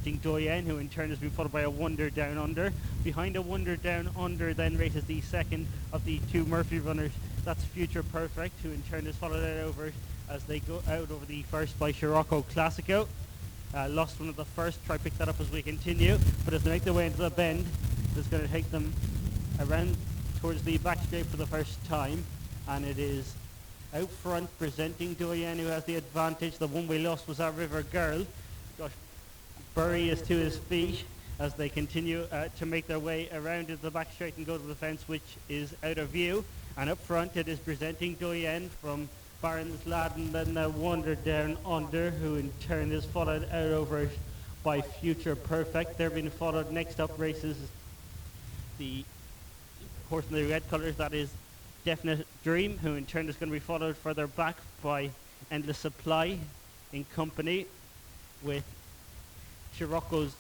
presenting Doyen, who in turn has been followed by a Wonder Down Under. Behind a Wonder Down Under then races the second of the two Murphy runners. That's Future Perfect, who in turn is followed out over as they go out over the first by Scirocco Classico. Lost one of the first, try pick that up as we continue, but as they make their way into the bend, it's going to take them around towards the back straight for the first time, and it is out front presenting Doyen, who has the advantage. The one we lost was our River Girl. Josh Burry is to his feet as they continue to make their way around into the back straight and go to the fence, which is out of view. And up front it is presenting Doyen from Barron's Lad, and then the Wonder Down Under, who in turn is followed out over by Future Perfect. They're being followed. Next up races the horse in the red colours, that is Definite Dream, who in turn is going to be followed further back by Endless Supply in company with Scirocco's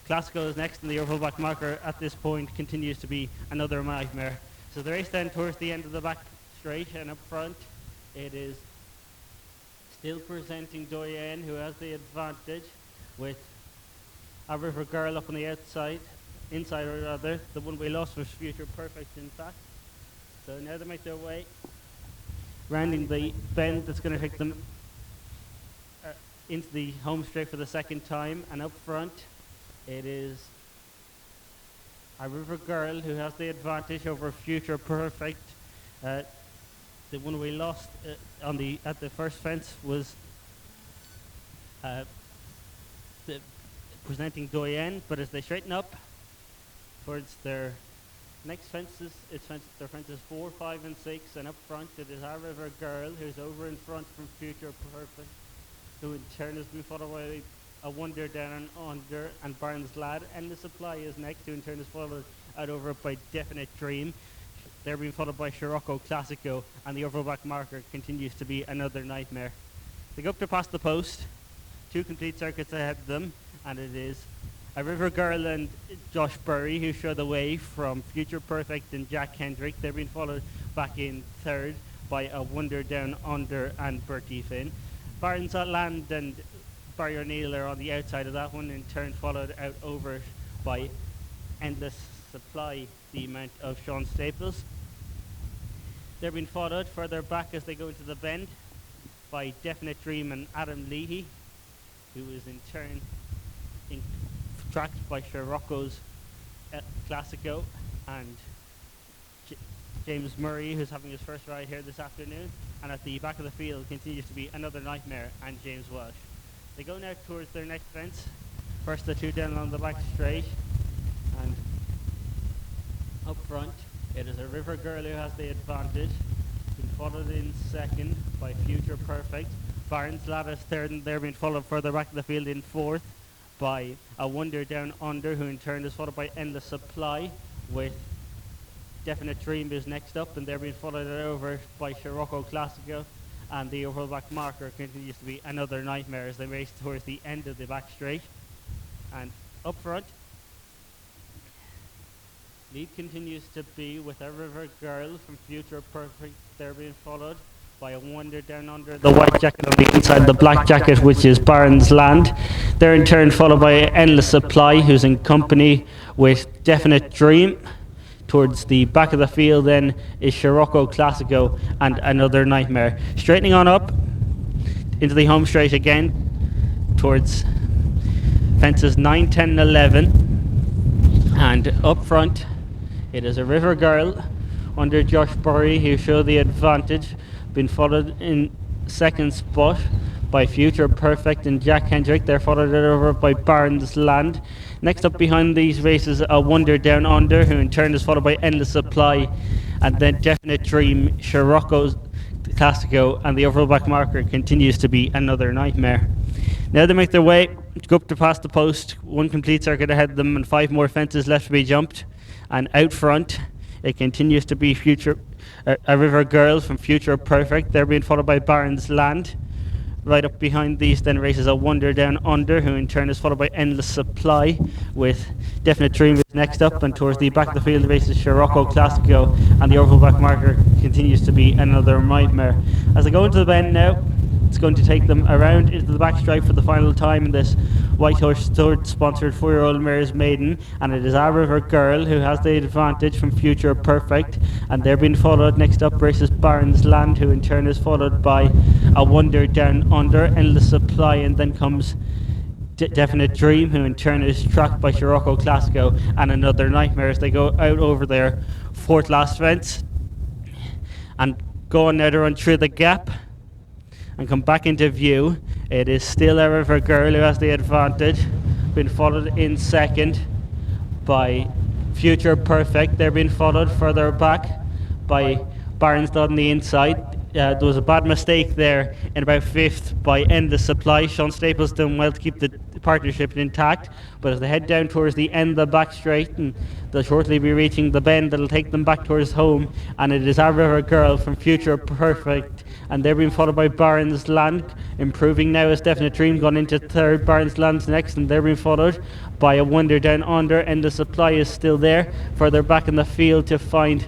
Classical is next, and the overall back marker at this point continues to be Another Nightmare. So the race then towards the end of the back straight, and up front it is still presenting Doyen, who has the advantage with a River Girl up on the inside or rather. The one we lost was Future Perfect in fact. So now they make their way rounding the bend that's going to take them into the home straight for the second time, and up front it is a River Girl who has the advantage over Future Perfect. The one we lost at the first fence was presenting Doyen, but as they straighten up towards their next fences, their fences 4, 5 and 6, and up front it is our River Girl, who's over in front from Future Perfect, who in turn has been followed by a Wonder Down Under and Barnes Lad. Endless Supply is next, who in turn is followed out over by Definite Dream. They're being followed by Scirocco Classico, and the overall back marker continues to be Another Nightmare. They go up to past the post, 2 complete circuits ahead of them, and it is a River Girl and Josh Burry who show the way from Future Perfect and Jack Hendrick. They're being followed back in third by a Wonder Down Under and Bertie Finn. Barnes Land and Barry O'Neill are on the outside of that one, in turn followed out over by Endless Supply, the amount of Sean Staples. They're being followed further back as they go into the bend by Definite Dream and Adam Leahy, who is in turn tracked by Scirocco's Classico and James Murray, who's having his first ride here this afternoon. And at the back of the field continues to be Another Nightmare and James Welsh. They go now towards their next fence. First the 2 down along the back straight, and up front it is a River Girl who has the advantage, being followed in second by Future Perfect. Barnes Lad is third, and they're being followed further back in the field in fourth by a Wonder Down Under, who in turn is followed by Endless Supply, with Definite Dream is next up, and they're being followed over by Scirocco Classico, and the overall back marker continues to be Another Nightmare as they race towards the end of the back straight. And up front, lead continues to be with a River Girl from Future Perfect. They're being followed by a Wonder Down Under, the white jacket on the inside, the black jacket, which is Barron's Land. They're in turn followed by Endless Supply, who's in company with Definite Dream. Towards the back of the field then is Scirocco Classico and Another Nightmare. Straightening on up into the home straight again towards fences 9, 10 and 11. And up front it is a River Girl under Josh Burry, who show the advantage, been followed in second spot by Future Perfect and Jack Hendrick. They're followed over by Barnes Land. Next up behind these races, a Wonder Down Under, who in turn is followed by Endless Supply, and then Definite Dream, Scirocco's Classico, and the overall back marker continues to be Another Nightmare. Now they make their way to go up to past the post, 1 complete circuit ahead of them and 5 more fences left to be jumped. And out front, it continues to be a River Girl from Future Perfect. They're being followed by Barnes Land. Right up behind these then races a Wonder Down Under, who in turn is followed by Endless Supply, with Definite Dream is next up, and towards the back of the field races Scirocco Classico, and the overall back marker continues to be Another Nightmare. As they go into the bend now, It's going to take them around into the backstrike for the final time in this White Horse Stud sponsored 4-year-old mare's maiden, and it is Our River Girl who has the advantage from Future Perfect, and they're being followed. Next up races Barron's Land, who in turn is followed by A Wonder Down Under, Endless Supply, and then comes Definite Dream, who in turn is tracked by Scirocco Classico and Another Nightmare as they go out over their fourth last fence and go on now to run through the gap and come back into view. It is still Our River Girl who has the advantage, being followed in second by Future Perfect. They're being followed further back by Barron's on the inside. There was a bad mistake there in about fifth by Endless Supply. Sean Staples done well to keep the partnership intact, but as they head down towards the end of the back straight, and they'll shortly be reaching the bend that'll take them back towards home, and it is Our River Girl from Future Perfect, and they're being followed by Barron's Land, improving now as Definite Dream gone into third. Barron's Land's next, and they're being followed by A Wonder Down Under. Endless Supply is still there further back in the field to find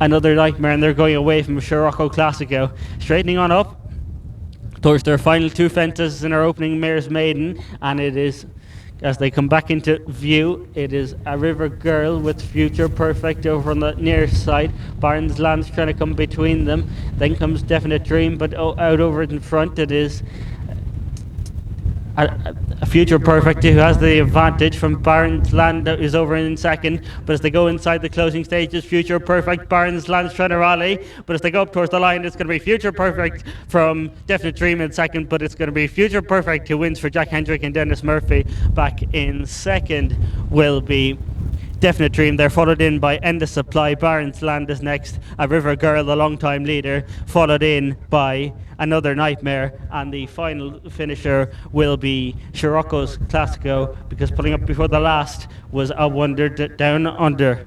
Another Nightmare, and they're going away from Scirocco Classico. Straightening on up towards their final two fences in our opening mare's maiden, and it is, as they come back into view, it is A River Girl with Future Perfect over on the near side. Barron's Land's trying to come between them. Then comes Definite Dream, but out over in front it is a Future Perfect who has the advantage from Barron's Land, that is over in second, but as they go inside the closing stages, Future Perfect, Barron's Land's trying to rally, but as they go up towards the line, it's going to be Future Perfect from Definite Dream in second, but it's going to be Future Perfect who wins for Jack Hendrick, and Dennis Murphy back in second will be Definite Dream. They're followed in by Endless Supply. Barron's Land is next. A River Girl, the long-time leader, followed in by Another Nightmare, and the final finisher will be Scirocco's Classico, because pulling up before the last was A Wonder Down Under.